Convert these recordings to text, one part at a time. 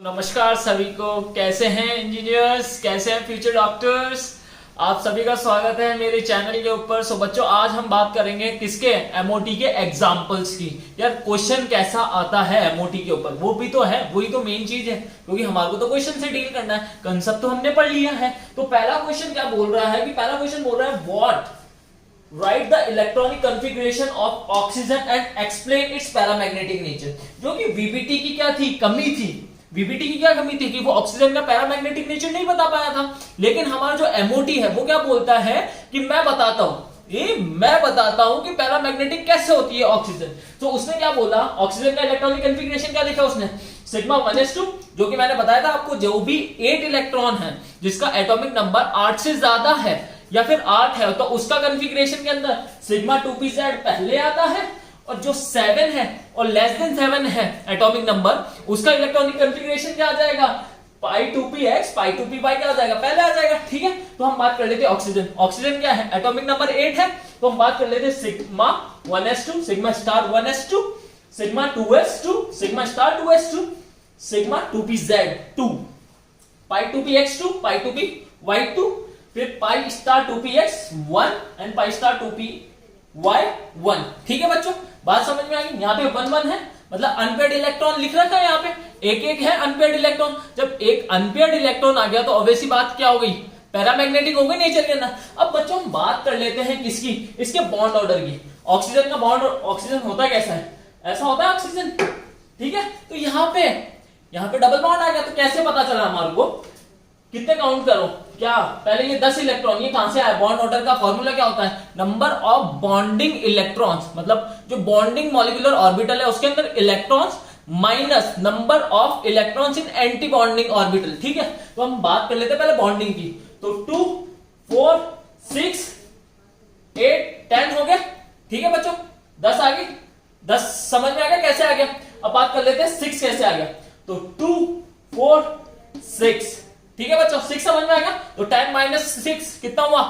नमस्कार सभी को। कैसे हैं इंजीनियर्स, कैसे हैं फ्यूचर डॉक्टर्स। आप सभी का स्वागत है मेरे चैनल के ऊपर। सो बच्चों, आज हम बात करेंगे किसके, एमओटी के एग्जांपल्स की। यार क्वेश्चन कैसा आता है एमओटी के ऊपर, वो भी तो है, वही तो मेन चीज है, क्योंकि हमारे को तो क्वेश्चन से डील करना है। कंसेप्ट तो हमने पढ़ लिया है। तो पहला क्वेश्चन क्या बोल रहा है कि पहला क्वेश्चन बोल रहा है what right the electronic configuration of oxygen and explain it's paramagnetic nature. जो कि वीबीटी की क्या थी, कमी थी। वीबीटी की क्या कमी थी कि वो ऑक्सीजन का पैरामैग्नेटिक नेचर नहीं बता पाया था। लेकिन हमारा जो एमओटी है वो क्या बोलता है कि मैं बताता हूं कि पैरामैग्नेटिक कैसे होती है ऑक्सीजन। तो उसने क्या बोला, ऑक्सीजन का इलेक्ट्रॉनिक कॉन्फ़िगरेशन क्या लिखा उसने, सिग्मा 1s2, जो कि मैंने बताया था आपको, जो भी 8 इलेक्ट्रॉन है जिसका एटॉमिक नंबर 8 से ज्यादा है या फिर 8 है, तो उसका कॉन्फ़िगरेशन के अंदर सिग्मा 2pz पहले आता है, और जो 7 है और लेस देन 7 है एटॉमिक नंबर, उसका इलेक्ट्रॉनिक कॉन्फ़िगरेशन क्या आ जाएगा, π2px π2py क्या आ जाएगा, पहले आ जाएगा। ठीक है, तो हम बात कर लेते हैं ऑक्सीजन। ऑक्सीजन क्या है, एटॉमिक नंबर 8 है, तो हम बात कर लेते हैं sigma 1s2, sigma star 1s2, sigma 2s2, sigma star 2s2, sigma 2pz2, π2px2, π2py2, फिर pi star 2px 1 and pi star 2py 1। ठीक है बच्चों, बात समझ में आ गई। यहाँ पे 1 1 है, मतलब अनपेयर्ड इलेक्ट्रॉन लिख रखा है, यहाँ पे एक एक है अनपेयर्ड इलेक्ट्रॉन। जब एक अनपेयर्ड इलेक्ट्रॉन आ गया तो ऑब्वियसली बात क्या हो गई, पैरामैग्नेटिक हो गई नेचर के अंदर। अब बच्चों हम बात कर लेते हैं किसकी, इसके बॉन्ड ऑर्डर की। ऑक्सीजन का बॉन्ड, ऑक्सीजन होता कैसा है, ऐसा होता है ऑक्सीजन। ठीक है, तो यहाँ पे डबल बॉन्ड आ गया, तो कैसे पता चला हमारे को, कितने काउंट करो, क्या पहले ये 10 इलेक्ट्रॉन, ये कहां से आया, बॉन्ड ऑर्डर का फॉर्मूला क्या होता है, नंबर ऑफ बॉन्डिंग इलेक्ट्रॉन्स, मतलब जो बॉन्डिंग मॉलिक्यूलर ऑर्बिटल है उसके अंदर electrons minus number of electrons in anti bonding orbital. ठीक है, तो हम बात कर लेते हैं पहले बॉन्डिंग की। तो 2 4 6 8 10 हो गया। ठीक है बच्चों, 10 आ गई, 10 समझ में आ गया कैसे आ गया। अब बात कर लेते हैं 6 कैसे आ गया। तो 2 4 6, ठीक है बच्चों, 6 समझ में आ गया। तो 10 माइनस 6 कितना हुआ,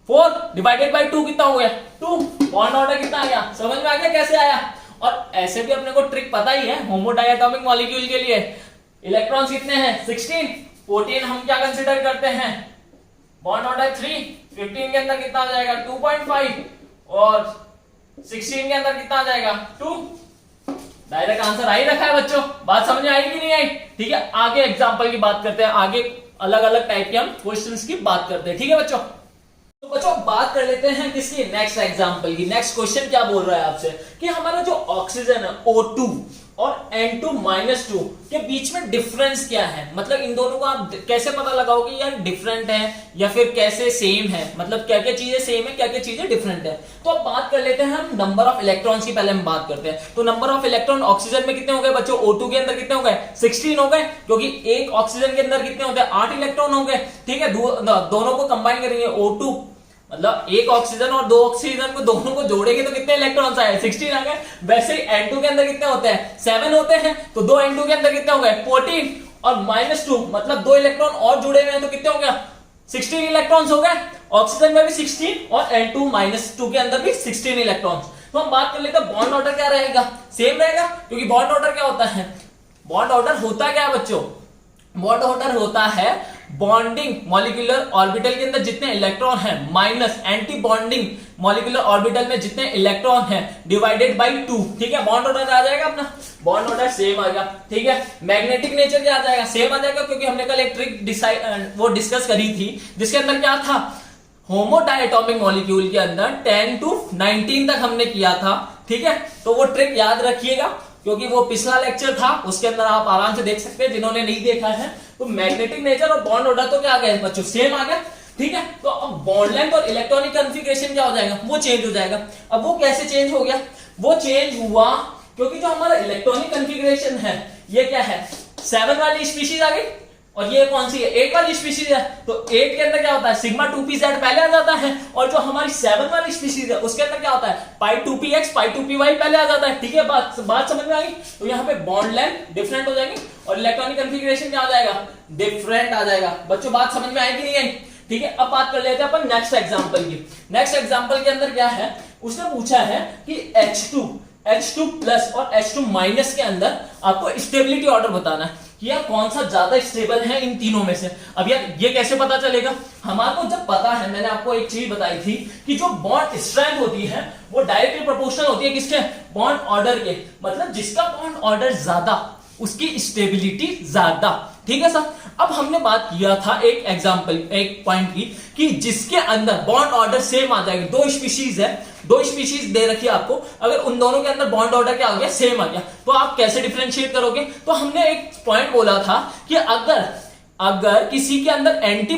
4 डिवाइडेड बाई 2 कितना हो गया, 2। बॉन्ड ऑर्डर कितना आ गया, समझ में आ गया कैसे आया। और ऐसे भी अपने को ट्रिक पता ही है होमो डायटोमिक मॉलिक्यूल के लिए, इलेक्ट्रॉन्स कितने हैं 16, 14 हम क्या कंसीडर करते हैं, बॉन्ड ऑर्डर 3, 15 के अंदर कितना आ जाएगा 2.5, और 16 के अंदर कितना आ जाएगा 2। डायरेक्ट आंसर आ ही रखा है बच्चों, बात समझ में आई कि नहीं आई। ठीक है, आगे एग्जांपल की बात करते हैं, आगे अलग अलग टाइप के हम क्वेश्चंस की बात करते हैं। ठीक है बच्चों, तो बच्चों बात कर लेते हैं किसकी, नेक्स्ट एग्जांपल की। नेक्स्ट क्वेश्चन क्या बोल रहा है आपसे कि हमारा जो ऑक्सीजन है O2 और N2-2 के बीच में डिफरेंस क्या है, मतलब इन दोनों को आप कैसे पता लगाओगे यार डिफरेंट है या फिर कैसे सेम है, मतलब क्या क्या चीजें सेम है, क्या क्या चीजें डिफरेंट है। तो अब बात कर लेते हैं हम नंबर ऑफ इलेक्ट्रॉन्स की, पहले हम बात करते हैं। तो नंबर ऑफ इलेक्ट्रॉन ऑक्सीजन में कितने हो गए बच्चों, O2 के अंदर कितने हो गए 16 हो गए, क्योंकि एक ऑक्सीजन के अंदर कितने होते हैं 8 इलेक्ट्रॉन हो गए। ठीक है, दोनों को कंबाइन करेंगे, O2 मतलब एक ऑक्सीजन और 2 ऑक्सीजन को दोनों को जोड़ेंगे तो कितने इलेक्ट्रॉन्स आए 16 आ गए। वैसे ही N2 के अंदर कितने होते हैं 7 होते हैं, तो 2 N2 के अंदर कितने हो गए 14, और -2 मतलब 2 इलेक्ट्रॉन और जुड़े हुए हैं तो कितने हो गया 16 इलेक्ट्रॉन्स हो गए। ऑक्सीजन में भी 16 और N2-2 के अंदर भी 16 इलेक्ट्रॉन्स। तो हम बात कर लेते हैं बॉन्ड ऑर्डर क्या रहेगा, सेम रहेगा, क्योंकि बॉन्ड ऑर्डर क्या होता है, बॉन्ड ऑर्डर होता क्या है बच्चों, बॉन्ड ऑर्डर होता है बॉन्डिंग मॉलिक्यूलर ऑर्बिटल के अंदर जितने इलेक्ट्रॉन हैं minus anti bonding molecular orbital में जितने इलेक्ट्रॉन हैं डिवाइडेड बाय 2। ठीक है, बॉन्ड ऑर्डर आ जाएगा अपना, बॉन्ड ऑर्डर सेम आ गया। ठीक है, मैग्नेटिक नेचर क्या आ जाएगा, सेम आ जाएगा, क्योंकि हमने कल एक ट्रिक डिस्कस करी थी जिसके अंदर क्या था, होमो डायटोमिक मॉलिक्यूल के अंदर 10 to 19 तक हमने किया था। ठीक है, तो वो ट्रिक याद रखिएगा, क्योंकि वो पिछला लेक्चर था उसके अंदर आप आराम से देख सकते हैं जिन्होंने नहीं देखा है। तो मैग्नेटिक नेचर और बॉन्ड ऑर्डर तो क्या आ गया बच्चों, सेम आ गया। ठीक है, तो अब बॉन्ड लेंथ और इलेक्ट्रॉनिक कॉन्फ़िगरेशन क्या हो जाएगा, वो चेंज हो जाएगा। अब वो कैसे चेंज हो गया, वो चेंज हुआ क्योंकि जो हमारा इलेक्ट्रॉनिक कॉन्फ़िगरेशन है ये क्या है 7 वाली स्पीशीज आ गई, और ये कौन सी है 8 वाली स्पीशीज है। तो 8 के अंदर क्या होता है सिग्मा 2pz पहले आ जाता है, और जो हमारी 7 वाली स्पीशीज है उसके अंदर क्या होता है π2px π2py पहले आ जाता है। ठीक है, बात समझ में आ गई। तो यहाँ पे बॉन्ड लेंथ डिफरेंट हो जाएगी और इलेक्ट्रॉनिक कॉन्फ़िगरेशन क्या हो जाएगा, डिफरेंट आ जाएगा। बच्चों बात समझ में आई कि नहीं आई। ठीक है, अब बात कर लेते हैं अपन नेक्स्ट एग्जांपल की। नेक्स्ट एग्जांपल के अंदर क्या है, उसने पूछा है कि H2 H2 प्लस और H2 माइनस के अंदर आपको स्टेबिलिटी ऑर्डर बताना है कि यार कौन सा ज्यादा स्टेबल है इन तीनों में से। अब यार ये कैसे पता चलेगा, हमारे को जब पता है, मैंने आपको एक चीज बताई थी कि जो बॉन्ड स्ट्रेंथ होती है वो डायरेक्टली प्रोपोर्शनल होती है किसके, बॉन्ड ऑर्डर के। मतलब जिसका बॉन्ड ऑर्डर ज्यादा उसकी स्टेबिलिटी ज्यादा। ठीक है सर। अब हमने बात किया था एक एग्जांपल, एक पॉइंट की कि जिसके अंदर बॉन्ड ऑर्डर सेम आ जाएगी, दो स्पीशीज है, दो स्पीशीज दे रखी है आपको, अगर उन दोनों के अंदर बॉन्ड ऑर्डर क्या हो गया, सेम आ गया, तो आप कैसे डिफरेंशिएट करोगे। तो हमने एक पॉइंट बोला था कि अगर किसी के अंदर एंटी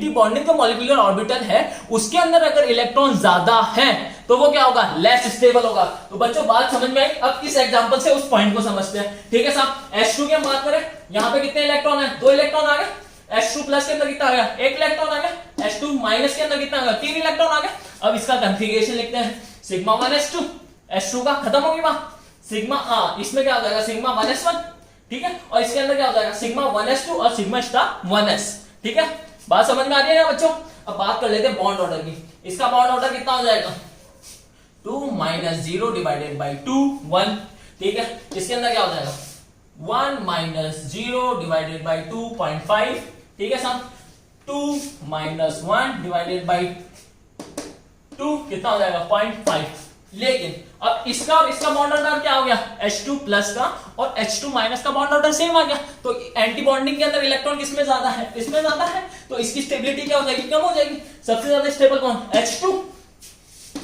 बॉन्डिंग जो मॉलिक्यूलर ऑर्बिटल है उसके अंदर अगर इलेक्ट्रॉन ज्यादा है तो वो क्या होगा, लेस स्टेबल होगा। तो बच्चों बात समझ में आई। अब इस एग्जांपल से उस पॉइंट को समझते हैं। ठीक है साहब। H2 की हम बात करें, यहां पे कितने इलेक्ट्रॉन है, 2 इलेक्ट्रॉन आ गए। H2 प्लस के अंदर कितना आ गया, 1 इलेक्ट्रॉन आ गया। H2 माइनस के अंदर कितना आ गया, 3 इलेक्ट्रॉन आ गए। अब इसका कॉन्फ़िगरेशन लिखते हैं, सिग्मा 1s2, H2 का खत्म हो गया सिग्मा, इसमें क्या हो जाएगा, सिग्मा 1s1। ठीक है। और इसके अंदर क्या हो जाएगा, सिग्मा 1s2 और सिग्मा स्टार 1s। ठीक है, बात समझ में आ रही है ना बच्चों। अब बात कर लेते हैं बॉन्ड ऑर्डर की। इसका बॉन्ड ऑर्डर कितना हो जाएगा, 2 - 0 डिवाइडेड बाई 2 1। ठीक है। इसके अंदर क्या हो जाएगा, 1 - 0 डिवाइडेड बाई 2.5। ठीक है साहब। 2 - 1 डिवाइडेड बाई 2 कितना हो जाएगा, 0.5। लेकिन अब इसका और इसका बॉन्ड ऑर्डर क्या हो गया, H2 प्लस का और H2 माइनस का बॉन्ड ऑर्डर सेम आ गया। तो एंटी बॉन्डिंग के अंदर इलेक्ट्रॉन किसमें ज्यादा है, इसमें ज्यादा है, तो इसकी स्टेबिलिटी क्या हो जाएगी, कम हो जाएगी। सबसे ज्यादा स्टेबल कौन, H2।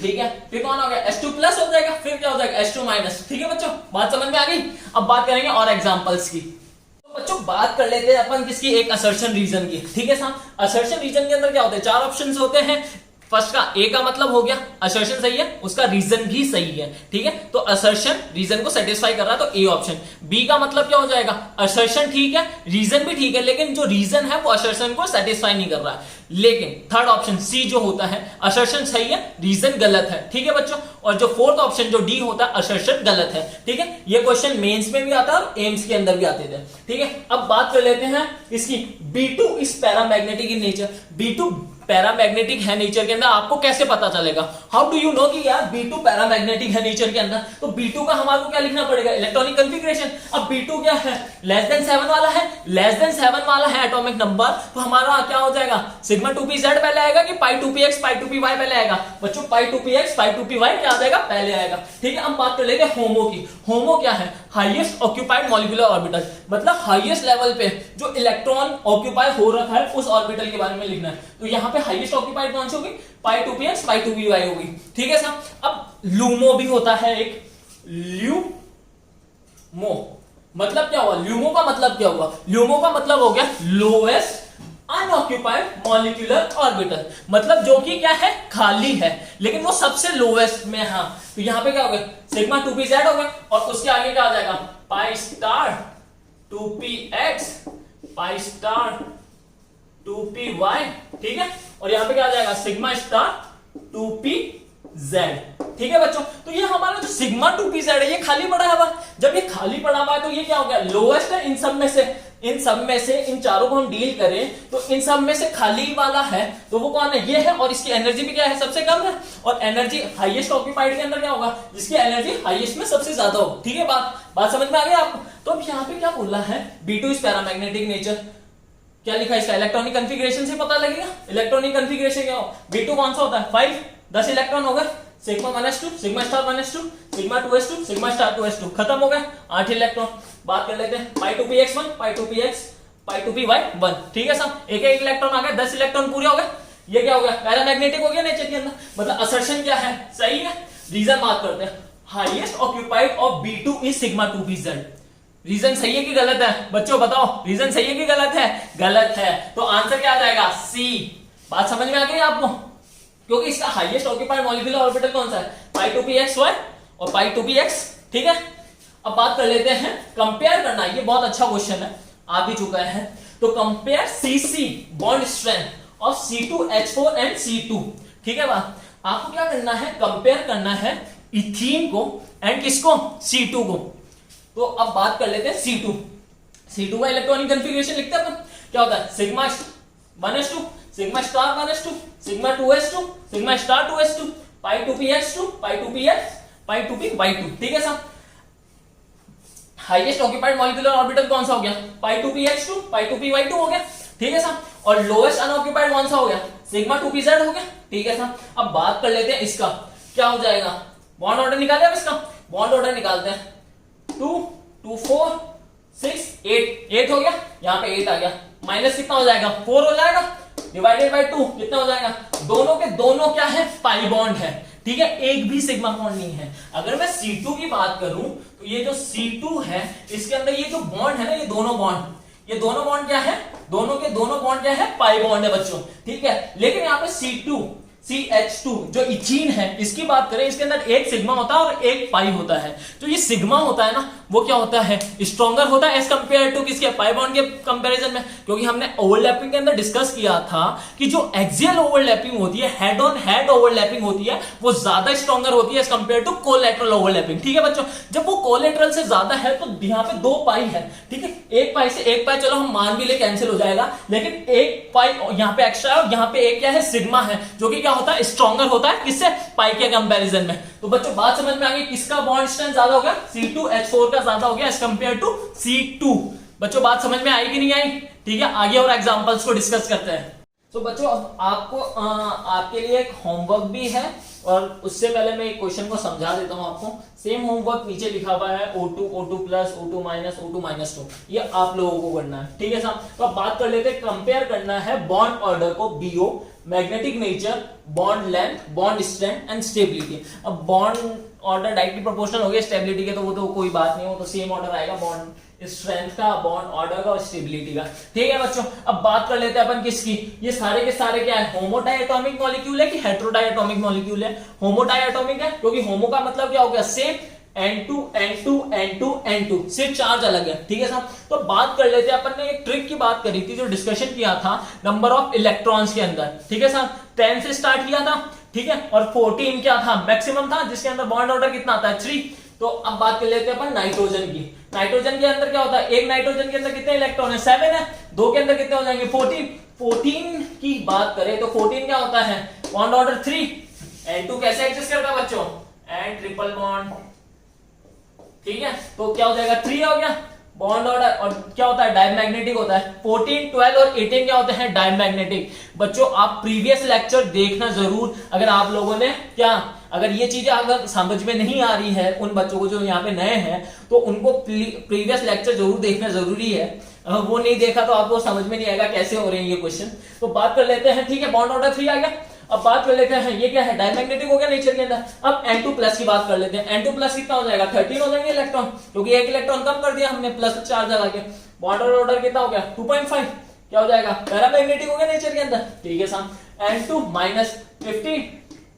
ठीक है। फिर कौन हो गया, H2 प्लस हो जाएगा, फिर क्या हो जाएगा, H2 माइनस। ठीक है बच्चों, बात समझ में आ गई। अब बात करेंगे और एग्जांपल्स की। तो बच्चों बात कर लेते हैं अपन किसकी, एक असर्शन रीजन की। ठीक है साहब। असर्शन रीजन के अंदर क्या होते हैं, 4 ऑप्शंस होते हैं। फर्स्ट का ए का मतलब हो गया असर्शन सही है, उसका रीजन भी सही है। ठीक है। तो असर्शन रीजन को सेटिस्फाई कर रहा है, तो ए ऑप्शन। बी का मतलब क्या हो जाएगा, असर्शन ठीक है, रीजन भी ठीक है, लेकिन जो रीजन है वो असर्शन को सेटिस्फाई नहीं कर रहा है। लेकिन थर्ड ऑप्शन सी जो होता है, असर्शन सही है, रीजन गलत है। ठीक है बच्चों। और जो फोर्थ ऑप्शन जो डी होता है, असर्शन गलत है। ठीक है। ये क्वेश्चन मेंस में भी आता है और एम्स के अंदर भी आते थे। ठीक है। अब बात कर लेते हैं इसकी, B2 इस paramagnetic in nature. B2 paramagnetic है नेचर के अंदर, आपको कैसे पता चलेगा, हाउ डू यू नो कि यार B2 पैरामैग्नेटिक है नेचर के अंदर। तो B2 का हमारे क्या लिखना पड़ेगा, इलेक्ट्रॉनिक कॉन्फ़िगरेशन। अब B2 क्या है, लेस देन 7 वाला है, लेस देन 7 वाला है एटॉमिक नंबर, तो हमारा क्या हो जाएगा, सिग्मा 2pz पहले आएगा कि पाई 2px पाई 2py पहले आएगा। बच्चों पाई 2px पाई 2py क्या आ जाएगा, पहले आएगा। ठीक है। हम बात कर लेते हैं होमो की। होमो क्या है, हाईएस्ट ऑक्यूपाइड मॉलिक्यूलर ऑर्बिटल, मतलब हाईएस्ट लेवल पे जो इलेक्ट्रॉन ऑक्यूपाई हो रखा है उस ऑर्बिटल के बारे में लिखना है। तो यहाँ पे हाईएस्ट ऑक्यूपाइड कौन सी होगी, पाई 2px पाई 2py होगी। ठीक है साहब। अब लूमो भी होता है एक, ल्यूमो मतलब क्या हुआ, ल्यूमो का मतलब क्या हुआ, ल्यूमो का मतलब हो गया लोएस्ट अनऑक्यूपाइड मॉलिक्यूलर ऑर्बिटल, मतलब जो कि क्या है, खाली है, लेकिन वो सबसे लोएस्ट में है। तो यहां पे क्या हो गया, सिग्मा 2pz हो गया, और उसके आगे क्या आ जाएगा, pi star 2px pi star 2py। ठीक है। और यहां पे क्या आ जाएगा, सिग्मा स्टार 2pz। ठीक है बच्चों। तो ये हमारा जो सिग्मा 2pz है ये खाली पड़ा हुआ। जब ये खाली पड़ा हुआ है तो ये क्या हो गया, लोएस्ट है इन सब में से। इन चारों को हम डील करें तो इन सब में से खाली वाला है, तो वो कौन है, ये है। और इसकी एनर्जी भी क्या है, सबसे कम है। और एनर्जी हाईएस्ट ऑक्यूपाइड के अंदर क्या होगा, जिसकी एनर्जी हाईएस्ट में सबसे ज्यादा हो। ठीक है, बात समझ में आ गई आपको। तो अब यहाँ पे क्या बोल रहा है, B2 इज पैरामैग्नेटिक नेचर। क्या लिखा है इसका, इलेक्ट्रॉनिक कॉन्फ़िगरेशन से पता लगेगा। इलेक्ट्रॉनिक कॉन्फ़िगरेशन क्या हो, B2 कौन सा होता है, 5 10 इलेक्ट्रॉन हो गए, sigma 1s2 sigma star 1s2 sigma 2s2 sigma star 2s2 खत्म हो गए, 8 इलेक्ट्रॉन। बात कर लेते हैं पाई 2px1 पाई 2px पाई 2py1। ठीक है सब, एक एक इलेक्ट्रॉन आ गए, 10 इलेक्ट्रॉन पूरे हो गए। ये क्या हो गया, पैरामैग्नेटिक हो गया नेचर के अंदर, मतलब असर्शन क्या है, सही है। रीजन बात करते हैं, highest occupied of B2 is sigma 2pz। Reason सही है कि गलत है, बच्चों बताओ, रीजन सही है कि गलत है, गलत है। तो आंसर क्या आ जाएगा, सी। बात समझ में आ गई आपको, क्योंकि इसका हाईएस्ट ऑक्यूपाइड मॉलिक्यूलर ऑर्बिटल कौन सा है, पाई 2pxy और पाई 2px। ठीक है। अब बात कर लेते हैं कंपेयर करना, ये बहुत अच्छा क्वेश्चन है, आ भी चुका है। तो कंपेयर CC बॉन्ड स्ट्रेंथ और C2H4 एंड C2। ठीक है बात, आपको क्या करना है, कंपेयर करना है इथीन को एंड किसको, C2 को। तो अब बात कर लेते हैं C2 का इलेक्ट्रॉनिक कॉन्फ़िगरेशन लिखते हैं अपन, क्या होता है, sigma 1s2 sigma star 1s2 sigma 2s2 sigma star 2s2 pi 2px2 pi 2px pi 2p by 2, ठीक है साहब। हाईएस्ट ऑक्यूपाइड मॉलिक्यूलर ऑर्बिटल कौन सा हो गया, पाई 2ph2 पाई 2p/2 हो गया, ठीक है साहब। और लोएस्ट अनऑक्यूपाइड कौन सा हो गया, सिग्मा 2pz हो गया, ठीक है साहब। अब बात कर लेते हैं इसका, क्या हो जाएगा, बॉन्ड ऑर्डर निकाले अब इसका, बॉन्ड ऑर्डर निकालते हैं। 2 2 4 6 8 हो गया, यहाँ पे 8 आ गया, माइनस कितना हो जाएगा 4 हो जाएगा, डिवाइडेड बाय 2 कितना हो जाएगा, दोनों के दोनों क्या है, पाई बॉन्ड है, ठीक है, एक भी सिग्मा बॉन्ड नहीं है। अगर मैं C2 की बात करूं तो ये जो C2 है इसके अंदर ये जो बॉन्ड है ना, ये दोनों बॉन्ड क्या है, दोनों के दोनों बॉन्ड क्या है, पाई बॉन्ड है बच्चों, ठीक है। लेकिन यहाँ पे C2 CH2 जो इथीन है इसकी बात करें, इसके अंदर एक सिग्मा होता है और एक पाई होता है। जो ये सिग्मा होता है ना वो क्या होता है, स्ट्रॉन्गर होता है एज कंपेयर टू किसके, पाई बॉन्ड के कंपैरिजन में, क्योंकि हमने ओवरलैपिंग के अंदर डिस्कस किया था कि जो एक्सियल ओवरलैपिंग होती है, हेड ऑन हेड ओवरलैपिंग होती है, वो ज्यादा स्ट्रॉन्गर होती है as compared to collateral overlapping, ठीक है बच्चों। जब वो कोलैटरल से ज्यादा है तो यहाँ पे 2 पाई है, ठीक है, एक पाई से एक पाई चलो हम मान भी ले कैंसिल हो जाएगा, लेकिन एक पाई यहाँ पे एक्स्ट्रा है और यहाँ पे एक क्या है, सिग्मा है, जो कि क्या होता है, स्ट्रॉन्गर होता है किससे, पाई के कंपैरिजन में। तो बच्चों बात समझ में आ गई, किसका बॉन्ड स्ट्रेंथ ज्यादा हो गया, C2H4 का ज्यादा हो गया एज कंपेयर टू C2। बच्चों बात समझ में आई कि नहीं आई, ठीक है। आगे और एग्जांपल्स को डिस्कस करते हैं। तो बच्चों अब आपको आपके लिए एक होमवर्क भी है, और उससे पहले मैं एक क्वेश्चन को समझा देता हूं आपको। सेम होमवर्क नीचे लिखा हुआ है, O2 O2 plus O2 minus O2 minus 2, ये आप लोगों को करना है, ठीक है साहब। तो अब बात कर लेते हैं, कंपेयर करना है बॉन्ड ऑर्डर को, BO magnetic nature, bond length, bond strength and stability. अब बॉन्ड ऑर्डर डायरेक्टली प्रोपोर्शनल हो गया स्टेबिलिटी के, तो वो तो कोई बात नहीं, वो तो सेम ऑर्डर आएगा बॉन्ड स्ट्रेंथ का, बॉन्ड ऑर्डर का और स्टेबिलिटी का, ठीक है बच्चों। अब बात कर लेते हैं अपन किसकी, ये सारे के सारे क्या है, होमोडायटोमिक मॉलिक्यूल है कि हेटेरोडायटोमिक मॉलिक्यूल है, होमोडायटोमिक है, क्योंकि होमो का मतलब क्या हो गया, same, N2 N2 N2 N2, सिर्फ चार्ज अलग है, ठीक है साहब। तो बात कर लेते हैं, अपन ने एक ट्रिक की बात करी थी जो डिस्कशन किया था नंबर ऑफ इलेक्ट्रॉन्स के अंदर, ठीक है साहब, 10 से स्टार्ट किया था, ठीक है, और 14 क्या था, मैक्सिमम था, जिसके अंदर बॉन्ड ऑर्डर कितना आता है, 3। तो अब बात कर लेते हैं अपन नाइट्रोजन की। नाइट्रोजन के अंदर क्या होता है, एक नाइट्रोजन के अंदर कितने इलेक्ट्रॉन है, 7 है, 2 के अंदर कितने हो जाएंगे, 14 की बात करें तो 14 क्या होता है, बॉन्ड ऑर्डर 3। N2 कैसे एग्जिस्ट करता है बच्चों, N ट्रिपल बॉन्ड, ठीक है, तो क्या हो जाएगा, 3 हो गया बॉन्ड ऑर्डर। और क्या होता है, डायमैग्नेटिक होता है, 14 12 और 18 क्या होते हैं, डायमैग्नेटिक। बच्चों आप प्रीवियस लेक्चर देखना जरूर, अगर आप लोगों ने क्या, अगर ये चीजें अगर समझ में नहीं आ रही है उन बच्चों को जो यहाँ पे नए हैं, तो उनको प्रीवियस लेक्चर जरूर देखना जरूरी है। वो नहीं देखा तो आपको समझ में नहीं आएगा कैसे हो रहे हैं ये क्वेश्चन। तो बात कर लेते हैं, ठीक है, बॉन्ड ऑर्डर 3 आ गया। अब बात कर लेते हैं, ये क्या है, डायमैग्नेटिक हो गया नेचर के अंदर। अब N2 प्लस की बात कर लेते हैं, N2 प्लस कितना हो जाएगा, 13 हो जाएंगे इलेक्ट्रॉन, क्योंकि एक इलेक्ट्रॉन कम कर दिया हमने प्लस चार्ज लगा के। बॉन्ड ऑर्डर कितना हो गया, 2.5, क्या हो जाएगा, पैरामैग्नेटिक हो गया नेचर के अंदर, ठीक है साहब। N2 माइनस 15,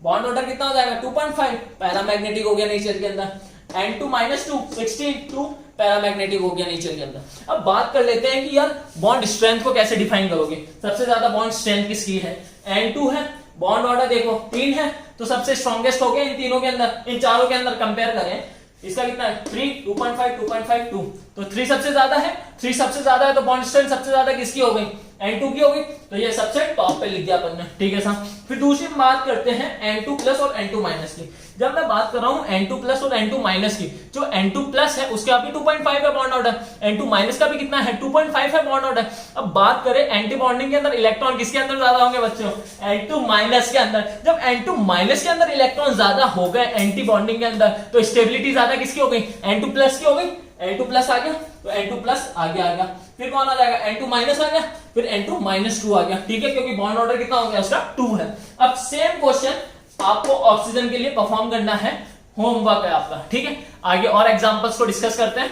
बॉन्ड ऑर्डर कितना हो जाएगा, 2.5, पैरामैग्नेटिक हो गया नेचर के अंदर। N2 माइनस 2 16, 2 पैरामैग्नेटिक हो गया नेचर के अंदर। अब बात कर लेते हैं कि यार बॉन्ड स्ट्रेंथ को कैसे डिफाइन करोगे। सबसे ज्यादा बॉन्ड स्ट्रेंथ किसकी है, N2 है, बॉन्ड ऑर्डर देखो 3 है, तो सबसे स्ट्रॉन्गेस्ट हो गया इन तीनों के अंदर, इन चारों के अंदर कंपेयर करें, इसका कितना है 3, 2.5, 2.5, 2, तो 3 सबसे ज्यादा है, 3 सबसे ज्यादा है, तो बॉन्ड स्ट्रेंथ सबसे ज्यादा किसकी हो गई, N2 की हो गई, तो ये सबसे टॉप पे लिख दिया अपन ने, ठीक है साहब। फिर दूसरी बात करते हैं N2 प्लस और N2 माइनस की। जब मैं बात कर रहा हूं N2 प्लस और N2 माइनस की, जो N2 प्लस है उसका भी 2.5 है बॉन्ड ऑर्डर, N2 माइनस का भी कितना है 2.5 है बॉन्ड ऑर्डर। अब बात करें एंटी बॉन्डिंग के अंदर इलेक्ट्रॉन किसके अंदर ज्यादा होंगे बच्चों, N2 माइनस के अंदर। जब N2 माइनस के अंदर इलेक्ट्रॉन ज्यादा हो गए एंटी बॉन्डिंग के अंदर, तो स्टेबिलिटी ज्यादा किसकी हो गई, N2 प्लस की हो गई। N2 प्लस आ गया तो N2 प्लस आगे आ गया, फिर कौन आ जाएगा, N2 माइनस आ गया, फिर N2 माइनस 2 आ गया, ठीक है, क्योंकि बॉन्ड ऑर्डर कितना हो गया उसका 2 है। अब सेम क्वेश्चन आपको ऑक्सीजन के लिए परफॉर्म करना है, होमवर्क है आपका, ठीक है। आगे और एग्जांपल्स को डिस्कस करते हैं।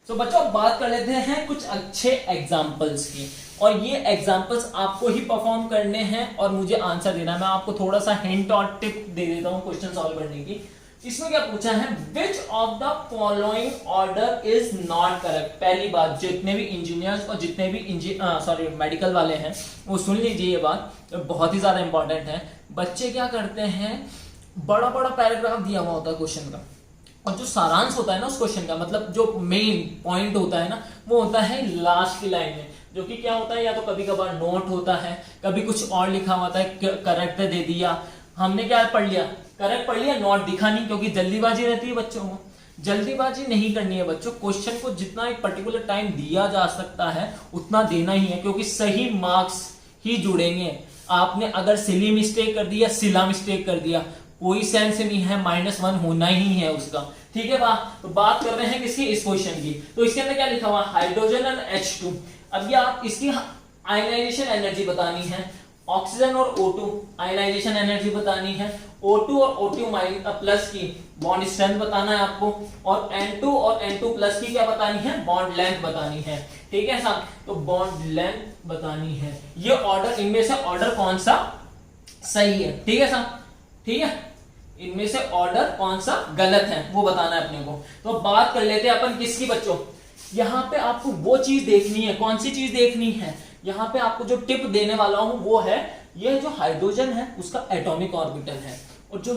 तो बच्चों बात कर लेते हैं कुछ अच्छे एग्जांपल्स की, और ये एग्जांपल्स आपको ही परफॉर्म करने हैं और मुझे आंसर देना है। मैं आपको थोड़ा सा हिंट और टिप दे देता हूं क्वेश्चन सॉल्व करने की। इसमें क्या पूछा है, which of the following order is not correct. पहली बात, जितने भी इंजीनियर्स और जितने भी मेडिकल वाले हैं वो सुन लीजिए, ये बात बहुत ही ज्यादा इंपॉर्टेंट है। बच्चे क्या करते हैं, बड़ा बड़ा पैराग्राफ दिया हुआ होता है क्वेश्चन का, और जो सारांश होता है ना उस क्वेश्चन का, मतलब जो मेन पॉइंट होता है ना, वो होता है लास्ट की लाइन में, जो कि क्या होता है, या तो कभी कभार नोट होता है, कभी कुछ और लिखा होता है, करेक्ट दे दिया, हमने क्या पढ़ लिया, करेक्ट पढ़ लिया, नोट दिखा नहीं, क्योंकि जल्दीबाजी रहती है बच्चों को। जल्दीबाजी नहीं करनी है बच्चों, क्वेश्चन को जितना एक पर्टिकुलर टाइम दिया जा सकता है उतना देना ही है, क्योंकि सही मार्क्स ही जुड़ेंगे। आपने अगर सिली मिस्टेक कर दिया, सिला मिस्टेक कर दिया, कोई सेंस नहीं है, -1 होना ही है उसका। ठीक है तो बात कर रहे हैं किसकी, इस क्वेश्चन की। तो इसके अंदर क्या लिखा हुआ, हाइड्रोजन और H2। अब ये आप इसकी आयनाइजेशन एनर्जी बतानी है, ऑक्सीजन और O2 आयनाइजेशन एनर्जी बतानी है, O2 और O2 प्लस की बॉन्ड स्ट्रेंथ बताना है आपको, और N2 और N2 प्लस की क्या बतानी है, बॉन्ड लेंथ बतानी है। ठीक है साहब, तो बॉन्ड लेंथ बतानी है। ये ऑर्डर, इनमें से ऑर्डर कौन सा सही है, ठीक है साहब, ठीक है, इनमें से ऑर्डर कौन सा गलत है वो बताना है अपने को। तो बात कर लेते हैं अपन किसकी बच्चों, यहाँ पे आपको वो चीज देखनी है, कौन सी चीज देखनी है, यहाँ पे आपको जो टिप देने वाला हूं वो है, ये जो हाइड्रोजन है उसका एटॉमिक ऑर्बिटल है, और जो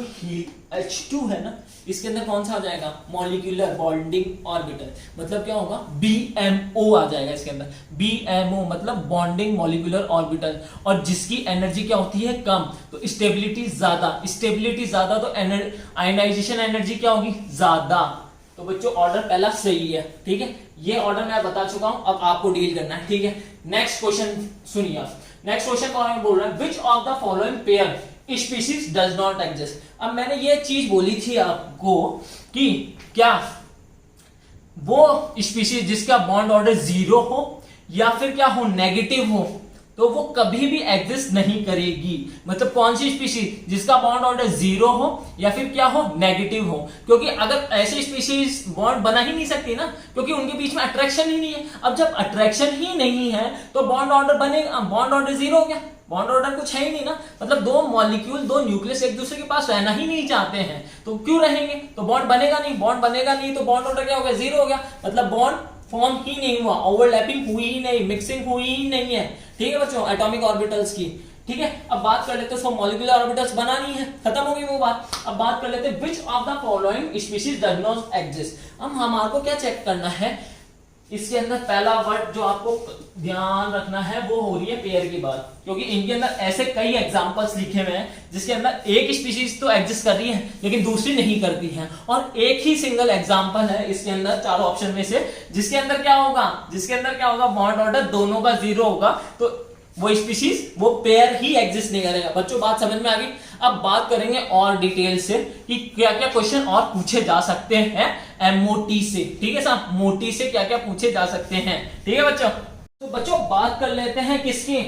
H2 है ना, इसके अंदर कौन सा आ जाएगा, मॉलिक्यूलर बॉन्डिंग ऑर्बिटल, मतलब क्या होगा, BMO आ जाएगा इसके अंदर। BMO मतलब बॉन्डिंग मॉलिक्यूलर ऑर्बिटल, और जिसकी एनर्जी क्या होती है, कम, तो स्टेबिलिटी ज्यादा, स्टेबिलिटी ज्यादा तो आयनाइजेशन एनर्जी क्या होगी, ज्यादा। तो बच्चों ऑर्डर पहला सही है, ठीक है, ये ऑर्डर मैं बता चुका हूं, अब आपको डील करना है। ठीक है, नेक्स्ट क्वेश्चन सुनिए आप। नेक्स्ट क्वेश्चन कौन बोल रहा है, which of the following pair species does not exist. अब मैंने ये चीज बोली थी आपको कि क्या वो स्पीशीज जिसका बॉन्ड ऑर्डर 0 हो या फिर क्या हो, नेगेटिव हो, तो वो कभी भी एग्जिस्ट नहीं करेगी। मतलब कौन सी स्पीशीज जिसका बॉन्ड ऑर्डर 0 हो या फिर क्या हो, नेगेटिव हो, क्योंकि अगर ऐसी स्पीशीज बॉन्ड बना ही नहीं सकती ना, क्योंकि उनके बीच में अट्रैक्शन ही नहीं है। अब जब अट्रैक्शन ही नहीं है तो बॉन्ड ऑर्डर बनेगा, बॉन्ड ऑर्डर 0 हो गया, बॉन्ड ऑर्डर कुछ है ही नहीं ना, मतलब दो मॉलिक्यूल, दो न्यूक्लियस एक दूसरे के पास रहना ही नहीं चाहते हैं, तो क्यों रहेंगे, तो बॉन्ड बनेगा नहीं, बॉन्ड बनेगा नहीं तो बॉन्ड ऑर्डर क्या हो गया, 0 हो गया, मतलब बॉन्ड फॉर्म ही नहीं हुआ, ओवरलैपिंग हुई ही नहीं, मिक्सिंग हुई ही नहीं है। ठीक है बच्चों, एटॉमिक ऑर्बिटल्स की। ठीक है, अब बात कर लेते हैं, मॉलिक्यूलर ऑर्बिटल्स बनानी है, खत्म हो गई वो बात। अब बात कर लेते हैं which of the following species does not exist. अब हमारे को क्या चेक करना है, इसके अंदर पहला वर्ड जो आपको ध्यान रखना है वो हो रही है पेयर की बात, क्योंकि इनके अंदर ऐसे कई एग्जांपल्स लिखे हुए हैं जिसके अंदर एक स्पीशीज तो एग्जिस्ट कर रही है लेकिन दूसरी नहीं करती है, और एक ही सिंगल एग्जांपल है इसके अंदर चारों ऑप्शन में से जिसके अंदर क्या होगा, बॉन्ड ऑर्डर दोनों का 0 होगा, तो वो स्पीशीज, वो पेयर ही एग्जिस्ट नहीं करेगा। बच्चों बात समझ में आ गई। अब बात करेंगे और डिटेल से कि क्या क्या क्वेश्चन और पूछे जा सकते हैं एमओटी से। ठीक है साहब, मोटी से क्या क्या पूछे जा सकते हैं। ठीक है बच्चों, तो बच्चों बात कर लेते हैं किसकी,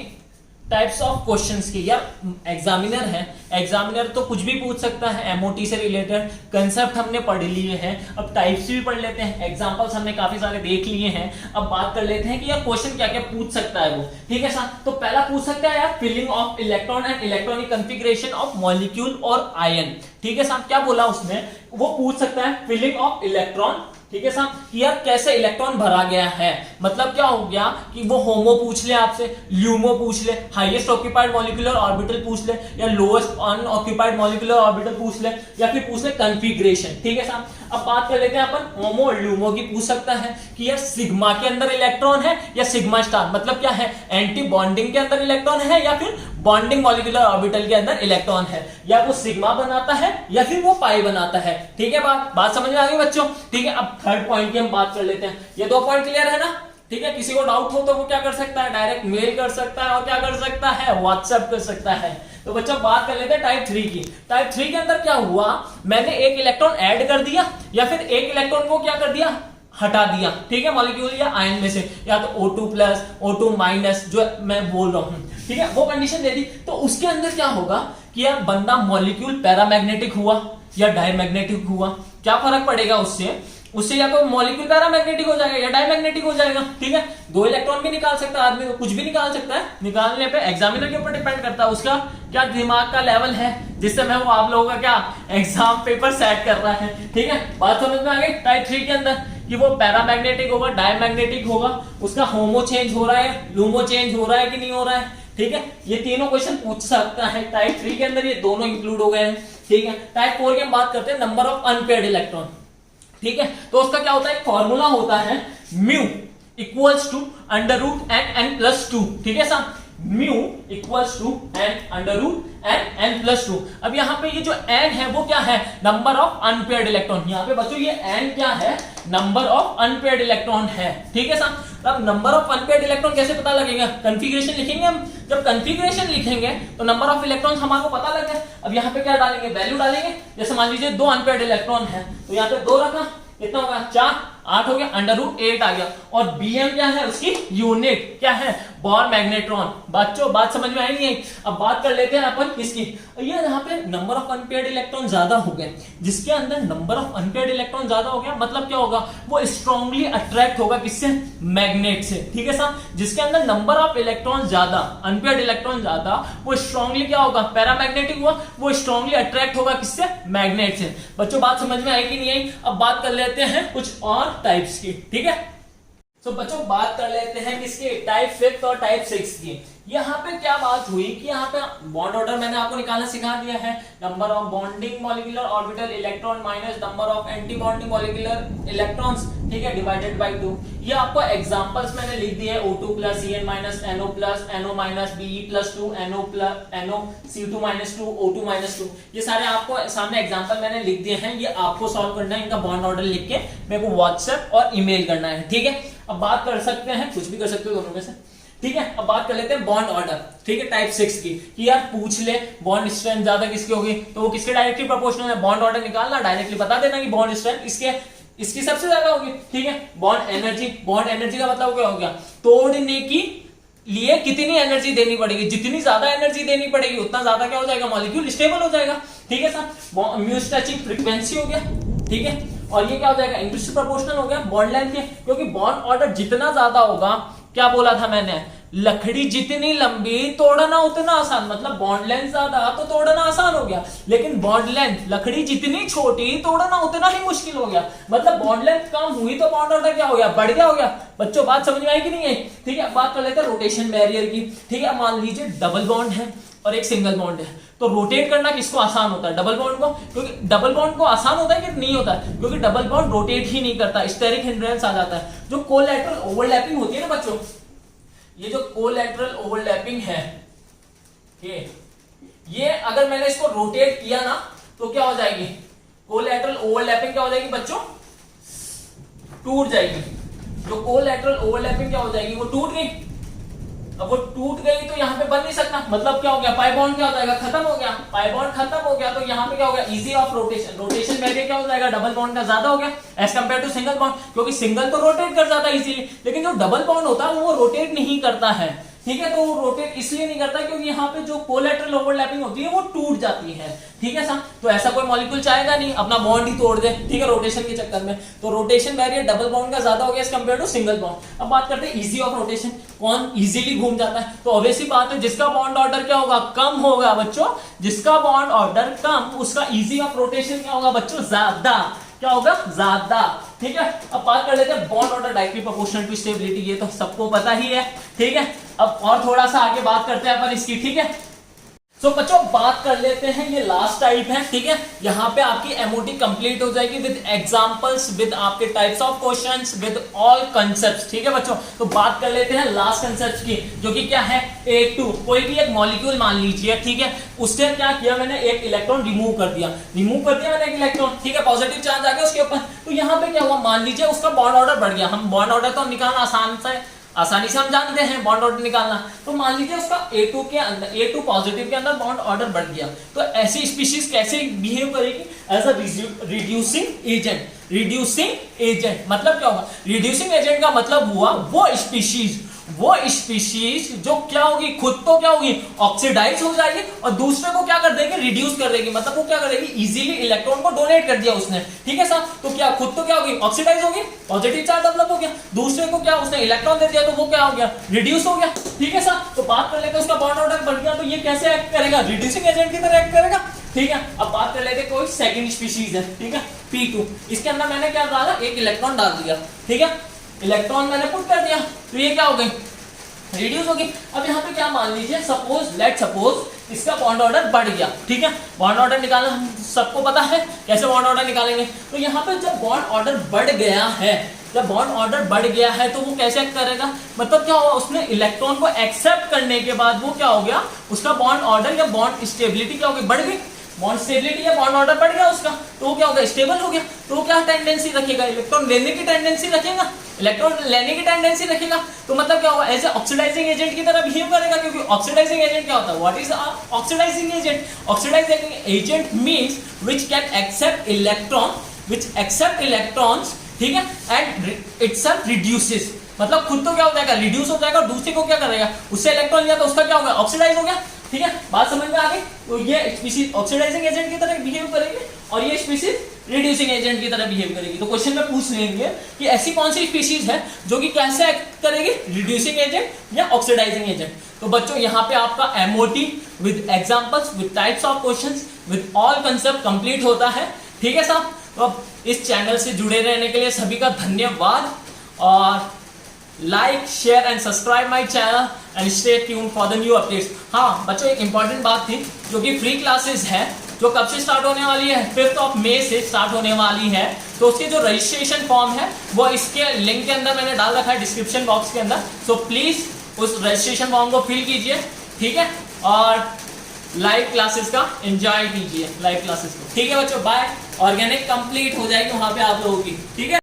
टाइप्स ऑफ क्वेश्चंस की। यार एग्जामिनर है, एग्जामिनर तो कुछ भी पूछ सकता है एमओटी से रिलेटेड, कंसेप्ट हमने पढ़ लिए हैं, अब टाइप्स भी पढ़ लेते हैं, एग्जांपल्स हमने काफी सारे देख लिए हैं। अब बात कर लेते हैं कि यार क्वेश्चन क्या क्या पूछ सकता है वो। ठीक है साहब, तो पहला पूछ सकता है यार filling of electron and electronic configuration of molecule और आयन। ठीक है साहब, क्या बोला उसने, वो पूछ सकता है फिलिंग ऑफ इलेक्ट्रॉन। ठीक है साहब, कि यार कैसे इलेक्ट्रॉन भरा गया है, मतलब क्या हो गया कि वो होमो पूछ ले आपसे, ल्यूमो पूछ ले, हाईएस्ट ऑक्यूपाइड मॉलिक्यूलर ऑर्बिटल पूछ ले, या लोएस्ट अनऑक्यूपाइड मॉलिक्यूलर ऑर्बिटल पूछ ले, या फिर पूछ ले कॉन्फ़िगरेशन। ठीक है साहब, अब बात कर लेते हैं अपन होमो और ल्यूमो की। पूछ सकता है कि यार सिग्मा के अंदर इलेक्ट्रॉन है या सिग्मा स्टार, मतलब क्या है, एंटी बॉन्डिंग के अंदर इलेक्ट्रॉन है या फिर बॉन्डिंग मॉलिक्यूलर ऑर्बिटल के अंदर इलेक्ट्रॉन है, या वो सिग्मा बनाता है या फिर वो पाई बनाता है। ठीक है, बात समझ में आ गई बच्चों। ठीक है, अब थर्ड पॉइंट की हम बात कर लेते हैं। ये 2 पॉइंट क्लियर है ना। ठीक है, किसी को डाउट हो तो वो क्या कर सकता है, डायरेक्ट मेल कर सकता है, और क्या कर सकता है, व्हाट्सएप कर सकता है। तो बच्चों बात कर लेते हैं टाइप 3 की। टाइप 3 के अंदर क्या हुआ, मैंने एक इलेक्ट्रॉन ऐड कर दिया या फिर एक इलेक्ट्रॉन को क्या कर दिया, हटा दिया। ठीक है, मॉलिक्यूल या आयन में से, या तो O2+, O2- जो मैं बोल रहा हूं, ठीक है, वो कंडीशन दे दी। तो उसके अंदर क्या होगा कि यार बंदा मॉलिक्यूल पैरामैग्नेटिक हुआ या डायमैग्नेटिक हुआ, क्या फर्क पड़ेगा उससे या तो मॉलिक्यूल पैरामैग्नेटिक हो जाएगा या डायमैग्नेटिक हो जाएगा। ठीक है, 2 इलेक्ट्रॉन भी निकाल सकता है आदमी, कुछ भी निकाल सकता है, निकालने पे एग्जामिनर के ऊपर डिपेंड करता है उसका क्या दिमाग का लेवल है, जिससे मैं वो आप लोगों का क्या एग्जाम पेपर सेट कर रहा है। ठीक है, बात समझ में आ गई। टाइप 3 के अंदर कि वो पैरामैग्नेटिक होगा, डायमैग्नेटिक होगा, उसका होमो चेंज हो रहा है, लूमो चेंज हो रहा है कि नहीं हो रहा है। ठीक है, ये तीनों क्वेश्चन पूछ सकता है। टाइप 3 के अंदर ये दोनों इंक्लूड हो गए हैं। ठीक है, टाइप 4 की हम बात करते हैं, नंबर ऑफ अनपेयर्ड इलेक्ट्रॉन। ठीक है, तो उसका क्या होता है, फॉर्मूला होता है μ = √n+2। ठीक है साहब, mu equals to n under root n plus two. अब यहाँ पे ये जो एन है वो क्या है, नंबर ऑफ अनपेयर्ड इलेक्ट्रॉन। यहाँ पे बच्चों ये एन क्या है, नंबर ऑफ अनपेयर्ड इलेक्ट्रॉन है, ठीक है साहब। अब नंबर ऑफ अनपेयर्ड इलेक्ट्रॉन कैसे पता लगेगा, कंफिगरेशन लिखेंगे हम। जब कंफिगरेशन लिखेंगे तो नंबर ऑफ इलेक्ट्रॉन हमारे पता लग गया। अब यहाँ पे क्या डालेंगे, वैल्यू डालेंगे। जैसे मान लीजिए 2 अनपेयर्ड इलेक्ट्रॉन है तो यहाँ पे 2 रखा, कितना होगा 4, 8 हो गया, अंडर रूट 8 आ गया। और बीएम क्या है, उसकी यूनिट क्या है, बॉर्न मैग्नेट्रॉन। बच्चों बात समझ में आई नहीं आई? अब बात कर लेते हैं अपन किसकी, ये यहाँ पे नंबर ऑफ अनपेयर्ड इलेक्ट्रॉन ज्यादा हो गए। जिसके अंदर नंबर ऑफ अनपेयर्ड इलेक्ट्रॉन ज्यादा हो गया मतलब क्या होगा, वो स्ट्रांगली अट्रैक्ट होगा किससे, मैग्नेट से, ठीक है साहब। जिसके अंदर नंबर ऑफ इलेक्ट्रॉन ज्यादा, अनपेयर्ड इलेक्ट्रॉन ज्यादा, वो स्ट्रांगली क्या होगा, पैरामैग्नेटिक हुआ, वो स्ट्रांगली अट्रैक्ट होगा किससे, मैग्नेट से। बच्चों बात समझ में आई कि नहीं आई? अब बात कर लेते हैं कुछ और टाइप्स की, ठीक है। तो बच्चों बात कर लेते हैं किसकी, टाइप 5 और टाइप 6 की। यहाँ पे क्या बात हुई कि यहाँ पे बॉन्ड ऑर्डर मैंने आपको निकालना सिखा दिया है। Number of bonding molecular orbital electron minus number of anti bonding molecular electrons, ठीक है, डिवाइडेड बाय 2। ये आपको एग्जांपल्स मैंने लिख दिए हैं, O2 plus Cn minus NO plus NO minus Be plus 2 NO plus NO C2 minus 2 O2 minus 2। ये सारे आपको सामने एग्जांपल मैंने लिख दिए हैं, ये आपको सॉल्व करना है। इनका बॉन्ड ऑर्डर लिख के मेरे को व्हाट्सएप और ईमेल करना है, ठीक है। अब बात कर सकते हैं, कुछ भी कर सकते हो दोनों में से, ठीक है। अब बात कर लेते हैं बॉन्ड ऑर्डर, ठीक है, टाइप 6 की। कि यार पूछ ले बॉन्ड स्ट्रेंथ ज्यादा किसकी होगी, तो वो किसके डायरेक्टली प्रोपोर्शनल है। बॉन्ड ऑर्डर निकालना, डायरेक्टली बता देना कि बॉन्ड स्ट्रेंथ इसकी सबसे ज्यादा होगी, ठीक है। बॉन्ड एनर्जी का मतलब क्या हो गया, तोड़ने की लिए कितनी एनर्जी देनी पड़ेगी, जितनी ज्यादा एनर्जी देनी पड़ेगी उतना ज्यादा क्या हो जाएगा, मॉलिक्यूल स्टेबल हो जाएगा, ठीक है साहब। म्यूस टचिंग फ्रीक्वेंसी हो गया, ठीक है। और ये क्या हो जाएगा, इनवर्सली प्रोपोर्शनल हो गया बॉन्ड लेंथ के, क्योंकि बॉन्ड ऑर्डर जितना ज्यादा होगा, क्या बोला था मैंने, लकड़ी जितनी लंबी तोड़ना उतना आसान। मतलब बॉन्ड लेंथ ज्यादा तो तोड़ना आसान हो गया, लेकिन बॉन्ड लेंथ लकड़ी जितनी छोटी तोड़ना उतना ही मुश्किल हो गया। मतलब बॉन्ड लेंथ कम हुई तो बॉन्ड ऑर्डर क्या हो गया, बढ़ गया हो गया। बच्चों बात समझ में आई कि नहीं है? ठीक है, बात कर लेते हैं रोटेशन बैरियर की, ठीक है। मान लीजिए डबल बॉन्ड है और एक सिंगल बॉन्ड है, तो रोटेट करना किसको आसान होता है, डबल बॉन्ड को। क्योंकि डबल बॉन्ड को आसान होता है कि नहीं होता है, क्योंकि डबल बॉन्ड रोटेट ही नहीं करता, स्टेरिक हिंड्रेंस आ जाता है। जो कोलैटरल ओवरलैपिंग होती है ना बच्चों, ये जो कोलैटरल ओवरलैपिंग है, ये अगर मैंने इसको रोटेट किया ना तो क्या हो जाएगी, कोलैटरल ओवरलैपिंग क्या हो जाएगी बच्चों, टूट जाएगी। जो कोलैटरल ओवरलैपिंग क्या हो जाएगी, वो टूट गई। अब वो टूट गई तो यहाँ पे बन नहीं सकता, मतलब क्या हो गया, पाई बॉन्ड क्या हो जाएगा, खत्म हो गया। पाई बॉन्ड खत्म हो गया तो यहाँ पे क्या हो गया, easy of rotation. Rotation barrier क्या हो जाएगा, डबल बॉन्ड का ज्यादा हो गया as compared to single bond, क्योंकि सिंगल तो रोटेट कर जाता है इजीली, लेकिन जो डबल बॉन्ड होता है वो रोटेट नहीं करता है, ठीक है। तो वो रोटेट इसलिए नहीं करता क्योंकि यहाँ पे जो कोलैटरल ओवरलैपिंग होती है वो टूट जाती है, ठीक है साहब। तो ऐसा कोई मॉलिक्यूल चाहेगा नहीं अपना बॉन्ड ही तोड़ दे, ठीक है, रोटेशन के चक्कर में। तो रोटेशन बैरियर डबल बॉन्ड का ज्यादा हो गया as compared to single bond. अब बात करते हैं इजी ऑफ रोटेशन, कौन इजीली घूम जाता है, तो ऑब्वियसली बात है जिसका बॉन्ड ऑर्डर क्या होगा, कम होगा बच्चों। जिसका बॉन्ड ऑर्डर कम, उसका इजी ऑफ रोटेशन क्या होगा बच्चों, ज्यादा। क्या होगा, ज्यादा, ठीक है। अब बात कर लेते हैं bond order directly proportional to stability, ये तो सबको पता ही है, ठीक है। अब और थोड़ा सा आगे बात करते हैं अपन इसकी, ठीक है। तो बच्चों बात कर लेते हैं, ये लास्ट टाइप है, ठीक है। यहाँ पे आपकी एमओटी कंप्लीट हो जाएगी विद एग्जांपल्स, विद आपके types of questions, with all concepts, ठीक है बच्चों। तो बात कर लेते हैं लास्ट कंसेप्ट की, जो कि क्या है, A2। कोई भी एक मॉलिक्यूल मान लीजिए, ठीक है, उससे क्या किया मैंने, एक इलेक्ट्रॉन रिमूव कर दिया मैंने एक इलेक्ट्रॉन, ठीक है, पॉजिटिव चार्ज आ गया उसके ऊपर। तो यहाँ पे क्या हुआ, मान लीजिए उसका बॉन्ड ऑर्डर बढ़ गया। हम बॉन्ड ऑर्डर तो हम निकालना आसानी से हम जानते हैं बॉन्ड ऑर्डर निकालना। तो मान लीजिए उसका A2 के अंदर, A2 पॉजिटिव के अंदर बॉन्ड ऑर्डर बढ़ गया, तो ऐसी स्पीशीज कैसे बिहेव करेगी, एज अ रिड्यूसिंग एजेंट। मतलब क्या होगा, रिड्यूसिंग एजेंट का मतलब हुआ वो स्पीशीज जो क्या होगी, खुद तो क्या होगी, ऑक्सीडाइज हो जाएगी, और दूसरे को क्या कर देगी, रिड्यूस कर देगी। मतलब वो क्या कर देगी, इजीली इलेक्ट्रॉन को डोनेट कर दिया उसने, ठीक है साहब। तो क्या खुद तो क्या होगी, ऑक्सीडाइज होगी, पॉजिटिव चार्ज डेवलप हो गया, दूसरे को क्या उसने इलेक्ट्रॉन दे दिया तो वो क्या हो गया, रिड्यूस हो गया, ठीक है साहब। तो बात कर लेते हैं उसका बॉन्ड ऑर्डर बढ़ गया, तो ये कैसे एक्ट करेगा, रिड्यूसिंग एजेंट की तरह एक्ट करेगा, ठीक है। अब बात कर लेते हैं कोई सेकंड स्पीशीज है, ठीक है, P2। इसके अंदर मैंने क्या डाला, एक इलेक्ट्रॉन डाल दिया, ठीक है, इलेक्ट्रॉन मैंने पुट कर दिया, तो ये क्या हो गई, रिड्यूस हो गई। अब यहाँ पे क्या मान लीजिए, लेट सपोज इसका बॉन्ड ऑर्डर बढ़ गया, ठीक है। बॉन्ड ऑर्डर निकालना हम सबको पता है, कैसे बॉन्ड ऑर्डर निकालेंगे। तो यहाँ पे जब बॉन्ड ऑर्डर बढ़ गया है, जब बॉन्ड ऑर्डर बढ़ गया है तो वो कैसे एक्ट करेगा, मतलब क्या होगा, उसने इलेक्ट्रॉन को एक्सेप्ट करने के बाद वो क्या हो गया, उसका बॉन्ड ऑर्डर या बॉन्ड स्टेबिलिटी क्या हो गई, बढ़ गई। बॉन्ड स्टेबिलिटी या बॉन्ड ऑर्डर बढ़ गया उसका, तो वो क्या हो गया, स्टेबल हो गया। तो वो क्या टेंडेंसी रखेगा, इलेक्ट्रॉन लेने की टेंडेंसी रखेगा, इलेक्ट्रॉन लेने की टेंडेंसी रखेगा। तो मतलब क्या होगा, ऐसे ऑक्सीडाइजिंग एजेंट की तरह बिहेव करेगा, क्योंकि ऑक्सीडाइजिंग एजेंट क्या होता है, what is oxidising agent, oxidising agent means which can accept electron, which accept electrons, ठीक है, एंड इटसेल्फ रिड्यूसेस, मतलब खुद तो क्या हो जाएगा, रिड्यूस हो जाएगा, और दूसरे को क्या करेगा, उससे इलेक्ट्रॉन लिया तो उसका क्या हो गया, ऑक्सीडाइज हो गया। ठीक है, बात समझ में आ गई। तो ये स्पीशीज ऑक्सीडाइजिंग एजेंट की तरह बिहेव करेगी और ये स्पीशीज रिड्यूसिंग एजेंट की तरह बिहेव करेगी। तो क्वेश्चन में पूछ लेंगे कि ऐसी कौन सी स्पीशीज है जो कि कैसे एक्ट करेगी, रिड्यूसिंग एजेंट या ऑक्सीडाइजिंग एजेंट। तो बच्चों यहाँ पे आपका MOT with examples, with types of questions, with all concept complete होता है। ठीक है साहब, तो अब इस चैनल से जुड़े रहने के लिए सभी का धन्यवाद, और like share and subscribe my channel and stay tune for the new updates. हाँ बच्चों, एक इंपॉर्टेंट बात थी, जो कि फ्री क्लासेस है, जो कब से स्टार्ट होने वाली है, 5 मई से स्टार्ट होने वाली है। तो उसके जो रजिस्ट्रेशन फॉर्म है वो इसके लिंक के अंदर मैंने डाल रखा है, डिस्क्रिप्शन बॉक्स के अंदर। सो प्लीज उस रजिस्ट्रेशन फॉर्म को फिल कीजिए, ठीक है, और लाइव क्लासेस का एंजॉय कीजिए, लाइव क्लासेस को। ठीक है बच्चों, बाय। ऑर्गेनिक कंप्लीट हो जाएगी वहां पे आप लोगों की, ठीक है।